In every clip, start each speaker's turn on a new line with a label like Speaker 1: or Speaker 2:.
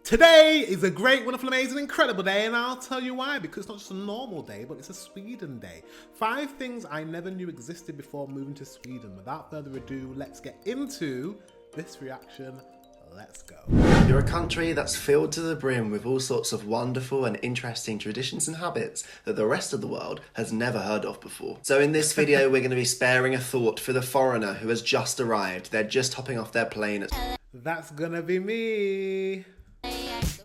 Speaker 1: Today is a great, wonderful, amazing, incredible day, and I'll tell you why. Because it's not just a normal day, but it's a Sweden day. 5 things I never knew existed before moving to Sweden. Without further ado, let's get into this reaction. Let's go.
Speaker 2: You're a country that's filled to the brim with all sorts of wonderful and interesting traditions and habits that the rest of the world has never heard of before. So in this video, we're going to be sparing a thought for the foreigner who has just arrived. They're just hopping off their plane.
Speaker 1: That's gonna be me.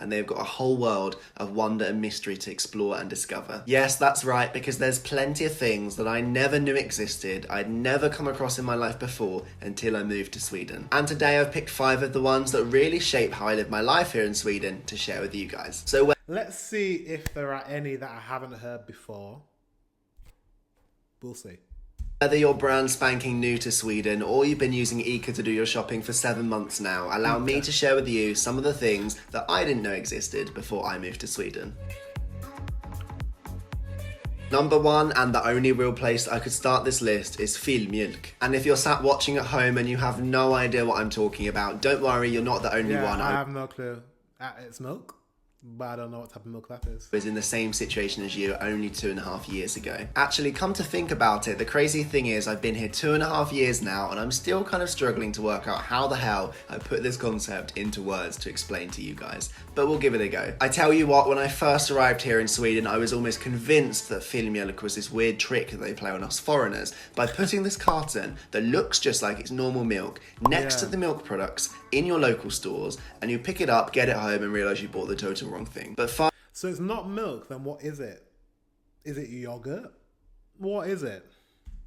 Speaker 2: And they've got a whole world of wonder and mystery to explore and discover. Yes, that's right, because there's plenty of things that I never knew existed, I'd never come across in my life before until I moved to Sweden. And today I've picked 5 of the ones that really shape how I live my life here in Sweden to share with you guys. So
Speaker 1: let's see if there are any that I haven't heard before. We'll see.
Speaker 2: Whether you're brand spanking new to Sweden or you've been using ICA to do your shopping for 7 months now, allow me to share with you some of the things that I didn't know existed before I moved to Sweden. Number 1, and the only real place I could start this list, is filmjölk. And if you're sat watching at home and you have no idea what I'm talking about, don't worry, you're not the only one.
Speaker 1: I have no clue. It's milk, but I don't know what type of milk that is.
Speaker 2: Was in the same situation as you only 2.5 years ago. Actually, come to think about it, the crazy thing is I've been here 2.5 years now and I'm still kind of struggling to work out how the hell I put this concept into words to explain to you guys. But we'll give it a go. I tell you what, when I first arrived here in Sweden, I was almost convinced that filmjölk was this weird trick that they play on us foreigners by putting this carton that looks just like it's normal milk next to the milk products in your local stores, and you pick it up, get it home and realise you bought the total wrong thing.
Speaker 1: So it's not milk, then what is it? Is it yogurt? What is it?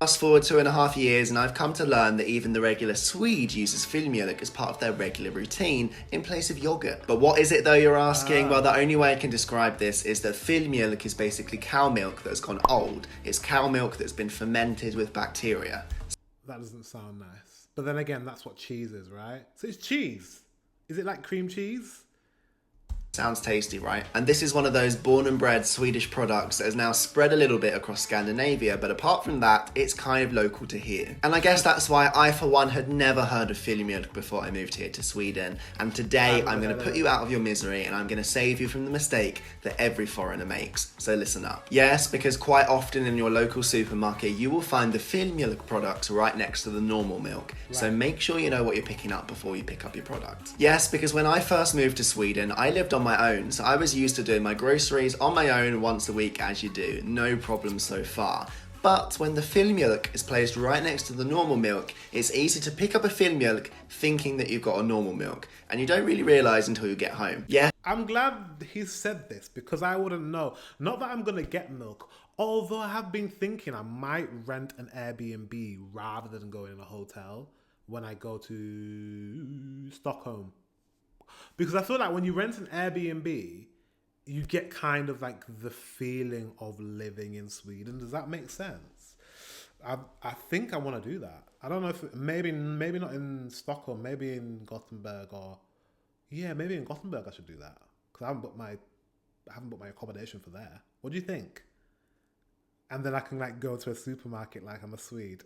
Speaker 2: Fast forward 2.5 years and I've come to learn that even the regular Swede uses filmjölk as part of their regular routine in place of yogurt. But what is it though, you're asking? Well, the only way I can describe this is that filmjölk is basically cow milk that's gone old. It's cow milk that's been fermented with bacteria.
Speaker 1: That doesn't sound nice. But then again, that's what cheese is, right? So it's cheese. Is it like cream cheese?
Speaker 2: Sounds tasty, right? And this is one of those born and bred Swedish products that has now spread a little bit across Scandinavia, but apart from that, it's kind of local to here. And I guess that's why I, for one, had never heard of filmjölk before I moved here to Sweden. And today, I'm going to put you out of your misery and I'm going to save you from the mistake that every foreigner makes. So listen up. Yes, because quite often in your local supermarket, you will find the filmjölk products right next to the normal milk. Right. So make sure you know what you're picking up before you pick up your product. Yes, because when I first moved to Sweden, I lived on my own, so I was used to doing my groceries on my own once a week, as you do. No problem so far. But when the filmjölk is placed right next to the normal milk, it's easy to pick up a filmjölk thinking that you've got a normal milk, and you don't really realise until you get home. Yeah.
Speaker 1: I'm glad he said this because I wouldn't know. Not that I'm gonna get milk, although I have been thinking I might rent an Airbnb rather than going in a hotel when I go to Stockholm. Because I feel like when you rent an Airbnb, you get kind of like the feeling of living in Sweden. Does that make sense? I think I want to do that. I don't know if maybe not in Stockholm, maybe in Gothenburg maybe in Gothenburg I should do that because I haven't booked my accommodation for there. What do you think? And then I can like go to a supermarket like I'm a Swede.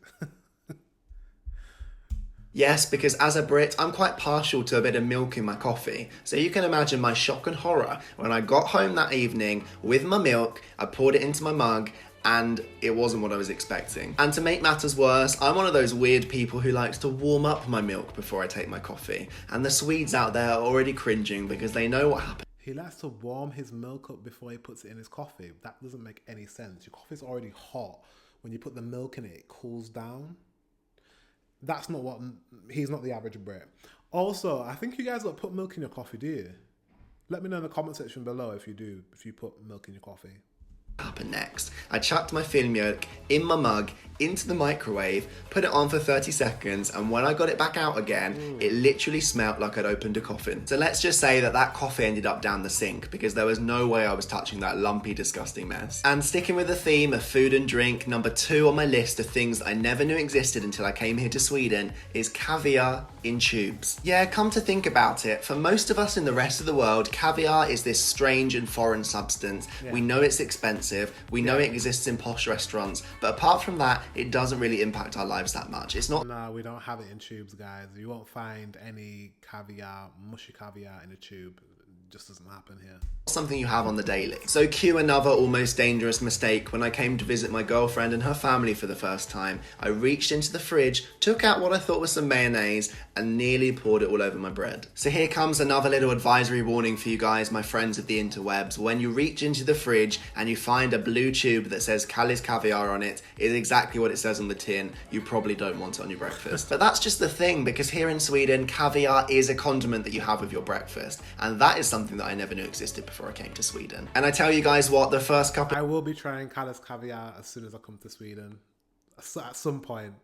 Speaker 2: Yes, because as a Brit, I'm quite partial to a bit of milk in my coffee. So you can imagine my shock and horror when I got home that evening with my milk, I poured it into my mug, and it wasn't what I was expecting. And to make matters worse, I'm one of those weird people who likes to warm up my milk before I take my coffee. And the Swedes out there are already cringing because they know what happened.
Speaker 1: He likes to warm his milk up before he puts it in his coffee. That doesn't make any sense. Your coffee's already hot. When you put the milk in it, it cools down. That's not what... He's not the average Brit. Also, I think you guys don't put milk in your coffee, do you? Let me know in the comment section below if you do, if you put milk in your coffee.
Speaker 2: Happened next. I chucked my filmjölk in my mug into the microwave, put it on for 30 seconds, and when I got it back out again, it literally smelled like I'd opened a coffin. So let's just say that that coffee ended up down the sink because there was no way I was touching that lumpy, disgusting mess. And sticking with the theme of food and drink, number 2 on my list of things that I never knew existed until I came here to Sweden is caviar in tubes. Yeah, come to think about it, for most of us in the rest of the world, caviar is this strange and foreign substance. Yeah. We know it's expensive, we know it exists in posh restaurants, but apart from that, it doesn't really impact our lives that much. It's not...
Speaker 1: No, we don't have it in tubes, guys. You won't find any caviar, mushy caviar in a tube. just doesn't happen here.
Speaker 2: Something you have on the daily. So cue another almost dangerous mistake. When I came to visit my girlfriend and her family for the first time, I reached into the fridge, took out what I thought was some mayonnaise, and nearly poured it all over my bread. So here comes another little advisory warning for you guys, my friends of the interwebs. When you reach into the fridge and you find a blue tube that says Cali's caviar on it, is exactly what it says on the tin. You probably don't want it on your breakfast. But that's just the thing, because here in Sweden, caviar is a condiment that you have with your breakfast. And that is something that I never knew existed before I came to Sweden. And I tell you guys what, the first couple...
Speaker 1: I will be trying Cali's caviar as soon as I come to Sweden. At some point.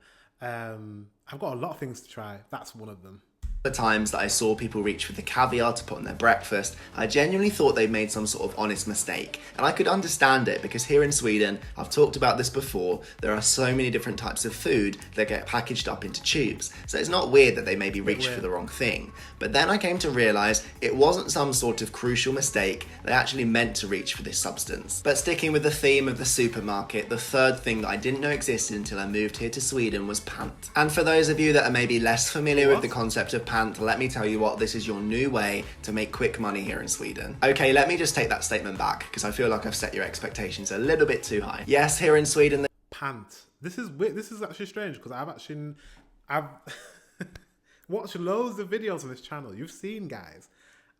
Speaker 1: I've got a lot of things to try. That's one of them.
Speaker 2: The times that I saw people reach for the caviar to put on their breakfast, I genuinely thought they'd made some sort of honest mistake. And I could understand it, because here in Sweden, I've talked about this before, there are so many different types of food that get packaged up into tubes. So it's not weird that they maybe reached for the wrong thing. But then I came to realise it wasn't some sort of crucial mistake, they actually meant to reach for this substance. But sticking with the theme of the supermarket, the third thing that I didn't know existed until I moved here to Sweden was pant. And for those of you that are maybe less familiar with the concept of pant, let me tell you what, this is your new way to make quick money here in Sweden. Okay, let me just take that statement back, because I feel like I've set your expectations a little bit too high. Yes, here in Sweden...
Speaker 1: Pant. This is weird. This is actually strange, because I've watched loads of videos on this channel. You've seen, guys.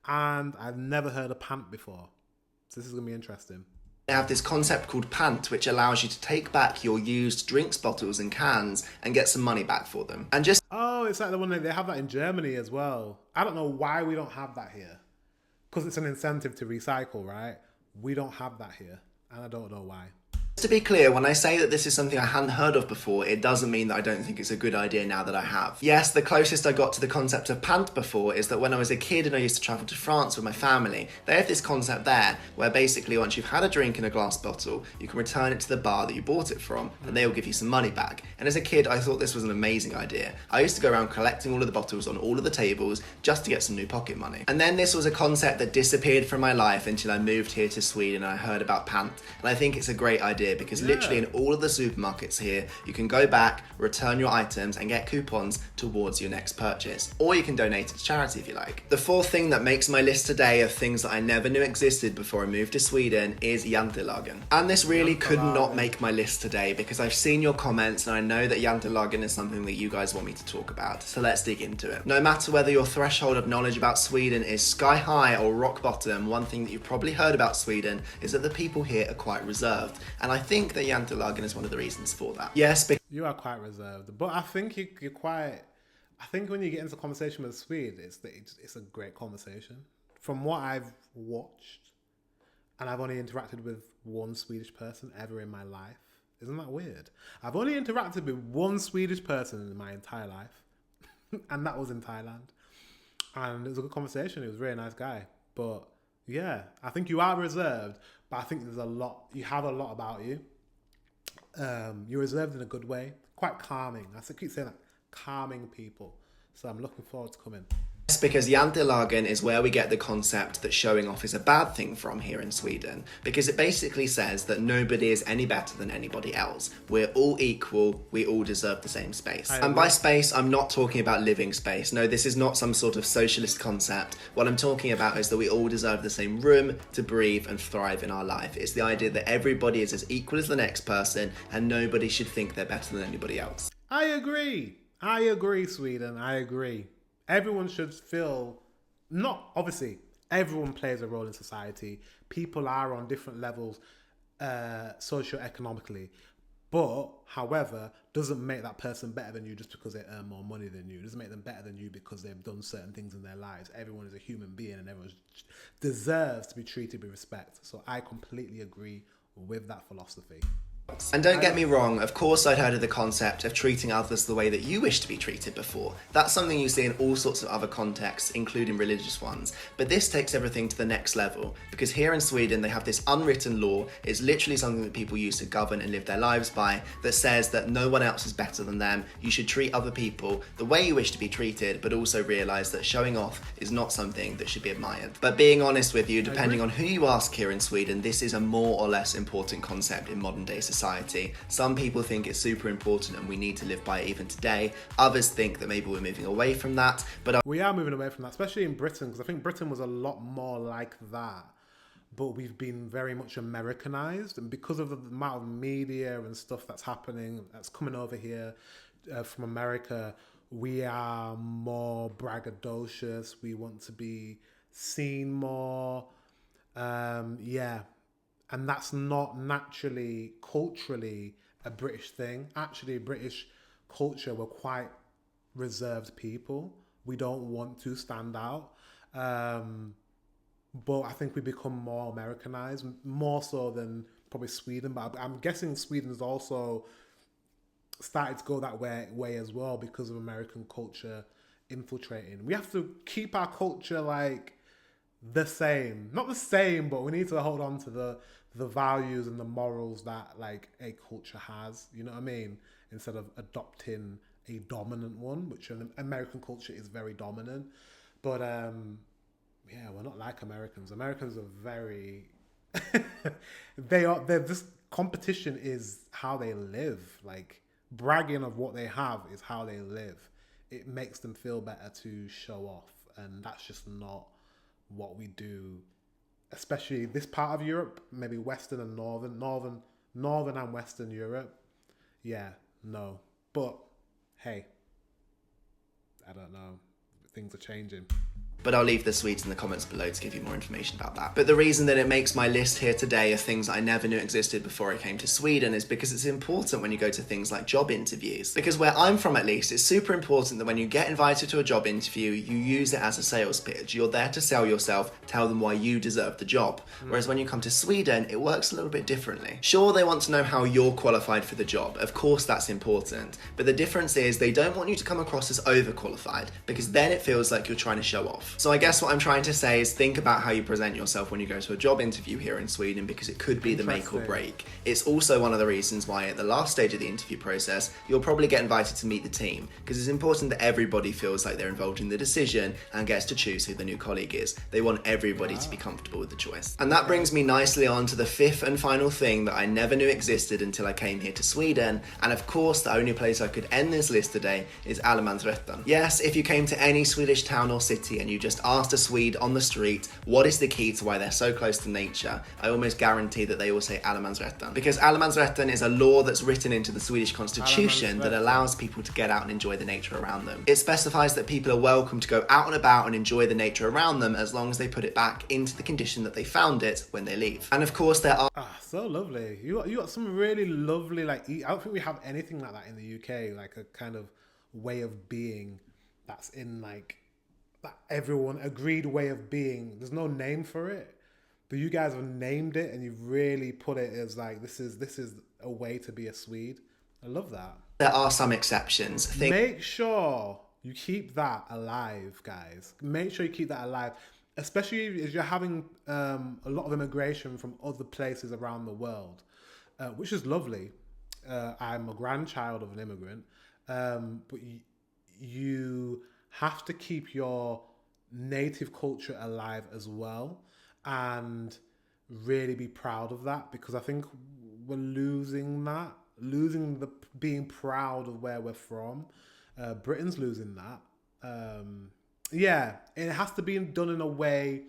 Speaker 1: And I've never heard of pant before. So this is going to be interesting.
Speaker 2: They have this concept called pant, which allows you to take back your used drinks bottles and cans and get some money back for them. And just...
Speaker 1: Oh, it's like the one that they have that in Germany as well. I don't know why we don't have that here. Because it's an incentive to recycle, right? We don't have that here. And I don't know why.
Speaker 2: To be clear, when I say that this is something I hadn't heard of before, it doesn't mean that I don't think it's a good idea now that I have. Yes, the closest I got to the concept of pant before is that when I was a kid and I used to travel to France with my family, they have this concept there where basically once you've had a drink in a glass bottle, you can return it to the bar that you bought it from and they will give you some money back. And as a kid, I thought this was an amazing idea. I used to go around collecting all of the bottles on all of the tables just to get some new pocket money. And then this was a concept that disappeared from my life until I moved here to Sweden and I heard about pant. And I think it's a great idea because literally in all of the supermarkets here, you can go back, return your items and get coupons towards your next purchase. Or you can donate it to charity if you like. The fourth thing that makes my list today of things that I never knew existed before I moved to Sweden is Jantelagen. And this really could not make my list today because I've seen your comments and I know that Jantelagen is something that you guys want me to talk about. So let's dig into it. No matter whether your threshold of knowledge about Sweden is sky high or rock bottom, one thing that you've probably heard about Sweden is that the people here are quite reserved. And I think that Jantelagen is one of the reasons for that. Yes, because
Speaker 1: you are quite reserved, but I think you're quite... I think when you get into conversation with a Swede, it's a great conversation. From what I've watched, and I've only interacted with one Swedish person ever in my life. Isn't that weird? I've only interacted with one Swedish person in my entire life, and that was in Thailand. And it was a good conversation. He was a really nice guy. But yeah, I think you are reserved, but I think there's a lot, you have a lot about you. You're reserved in a good way, quite calming. I keep saying that, calming people. So I'm looking forward to coming.
Speaker 2: Because Jantelagen is where we get the concept that showing off is a bad thing from here in Sweden. Because it basically says that nobody is any better than anybody else. We're all equal, we all deserve the same space. And by space, I'm not talking about living space. No, this is not some sort of socialist concept. What I'm talking about is that we all deserve the same room to breathe and thrive in our life. It's the idea that everybody is as equal as the next person and nobody should think they're better than anybody else.
Speaker 1: I agree, Sweden, I agree. Everyone should feel, not obviously, everyone plays a role in society. People are on different levels socio-economically. But, however, doesn't make that person better than you just because they earn more money than you. Doesn't make them better than you because they've done certain things in their lives. Everyone is a human being and everyone deserves to be treated with respect. So I completely agree with that philosophy.
Speaker 2: And don't get me wrong, of course I'd heard of the concept of treating others the way that you wish to be treated before. That's something you see in all sorts of other contexts, including religious ones. But this takes everything to the next level, because here in Sweden they have this unwritten law, it's literally something that people use to govern and live their lives by, that says that no one else is better than them, you should treat other people the way you wish to be treated, but also realise that showing off is not something that should be admired. But being honest with you, depending on who you ask here in Sweden, this is a more or less important concept in modern day society. society. Some people think it's super important and we need to live by it even today. Others think that maybe we're moving away from that. But
Speaker 1: We are moving away from that, especially in Britain, because I think Britain was a lot more like that. But we've been very much Americanized, and because of the amount of media and stuff that's happening, that's coming over here from America, we are more braggadocious. We want to be seen more. Yeah. And that's not naturally, culturally, a British thing. Actually, British culture, we're quite reserved people. We don't want to stand out. But I think we become more Americanized, more so than probably Sweden. But I'm guessing Sweden's also started to go that way as well because of American culture infiltrating. We have to keep our culture like the same, not the same, but we need to hold on to the values and the morals that like a culture has. You know what I mean? Instead of adopting a dominant one, which an American culture is very dominant. But yeah, we're not like Americans. Americans are very they're just competition is how they live. Like bragging of what they have is how they live. It makes them feel better to show off, and that's just not what we do, especially this part of Europe, maybe Western and Northern and Western Europe. Yeah, no. But hey, I don't know. Things are changing.
Speaker 2: But I'll leave the Swedes in the comments below to give you more information about that. But the reason that it makes my list here today of things I never knew existed before I came to Sweden is because it's important when you go to things like job interviews. Because where I'm from, at least, it's super important that when you get invited to a job interview, you use it as a sales pitch. You're there to sell yourself, tell them why you deserve the job. Whereas when you come to Sweden, it works a little bit differently. Sure, they want to know how you're qualified for the job. Of course, that's important. But the difference is they don't want you to come across as overqualified, because then it feels like you're trying to show off. So I guess what I'm trying to say is think about how you present yourself when you go to a job interview here in Sweden, because it could be the make or break. It's also one of the reasons why at the last stage of the interview process, you'll probably get invited to meet the team, because it's important that everybody feels like they're involved in the decision and gets to choose who the new colleague is. They want everybody to be comfortable with the choice. And that brings me nicely on to the fifth and final thing that I never knew existed until I came here to Sweden. And of course, the only place I could end this list today is Allemansrätten. Yes, if you came to any Swedish town or city and you just asked a Swede on the street what is the key to why they're so close to nature, I almost guarantee that they will say Allemansrätten. Because Allemansrätten is a law that's written into the Swedish constitution that allows people to get out and enjoy the nature around them. It specifies that people are welcome to go out and about and enjoy the nature around them as long as they put it back into the condition that they found it when they leave. And of course there are...
Speaker 1: So lovely. You got some really lovely, like, I don't think we have anything like that in the UK, like a kind of way of being that's in like that everyone agreed way of being. There's no name for it, but you guys have named it and you've really put it as like this is a way to be a Swede. I love that.
Speaker 2: There are some exceptions.
Speaker 1: Make sure you keep that alive, guys. Make sure you keep that alive, especially as you're having a lot of immigration from other places around the world, which is lovely. I'm a grandchild of an immigrant, but you have to keep your native culture alive as well and really be proud of that, because I think we're losing the being proud of where we're from. Britain's losing that. Yeah, it has to be done in a way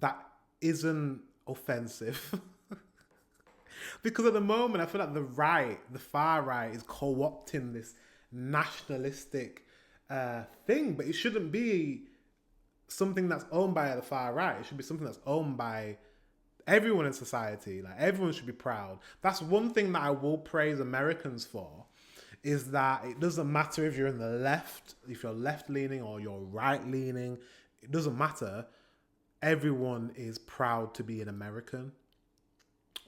Speaker 1: that isn't offensive. Because at the moment I feel like the far right is co-opting this nationalistic thing, but it shouldn't be something that's owned by the far right. It should be something that's owned by everyone in society. Like everyone should be proud. That's one thing that I will praise Americans for, is that it doesn't matter if you're in the left, if you're left leaning or you're right leaning, it doesn't matter. Everyone is proud to be an American,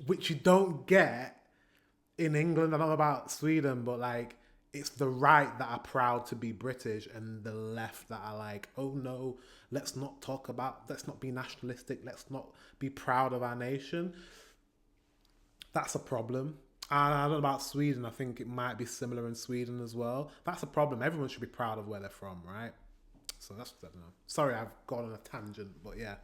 Speaker 1: which you don't get in England. I don't know about Sweden, but like, it's the right that are proud to be British and the left that are like, oh no, let's not be nationalistic, let's not be proud of our nation. That's a problem. And I don't know about Sweden, I think it might be similar in Sweden as well. That's a problem. Everyone should be proud of where they're from, right? So that's, I don't know. Sorry, I've gone on a tangent, but yeah.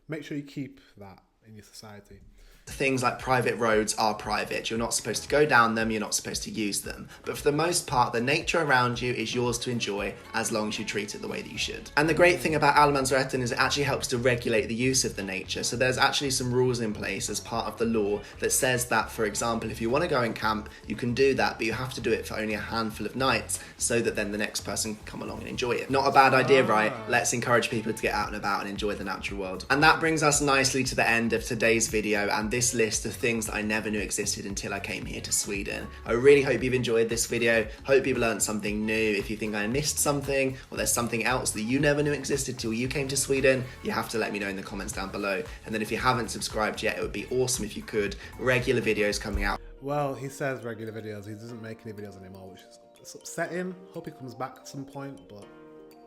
Speaker 1: Make sure you keep that in your society.
Speaker 2: Things like private roads are private. You're not supposed to go down them, you're not supposed to use them. But for the most part, the nature around you is yours to enjoy as long as you treat it the way that you should. And the great thing about allemansrätten is it actually helps to regulate the use of the nature. So there's actually some rules in place as part of the law that says that, for example, if you want to go and camp, you can do that, but you have to do it for only a handful of nights so that then the next person can come along and enjoy it. Not a bad idea, right? Let's encourage people to get out and about and enjoy the natural world. And that brings us nicely to the end of today's video and this list of things that I never knew existed until I came here to Sweden. I really hope you've enjoyed this video. Hope you've learned something new. If you think I missed something or there's something else that you never knew existed till you came to Sweden, you have to let me know in the comments down below. And then if you haven't subscribed yet, it would be awesome if you could. Regular videos coming out.
Speaker 1: Well, he says regular videos. He doesn't make any videos anymore, which is it's upsetting. Hope he comes back at some point, but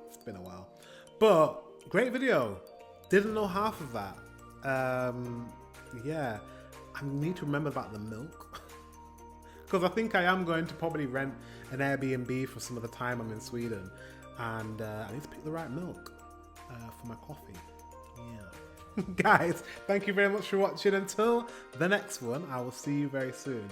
Speaker 1: it's been a while. But great video. Didn't know half of that. Yeah, I need to remember about the milk because I think I am going to probably rent an Airbnb for some of the time I'm in Sweden, and I need to pick the right milk for my coffee. Yeah. Guys, thank you very much for watching. Until the next one, I will see you very soon.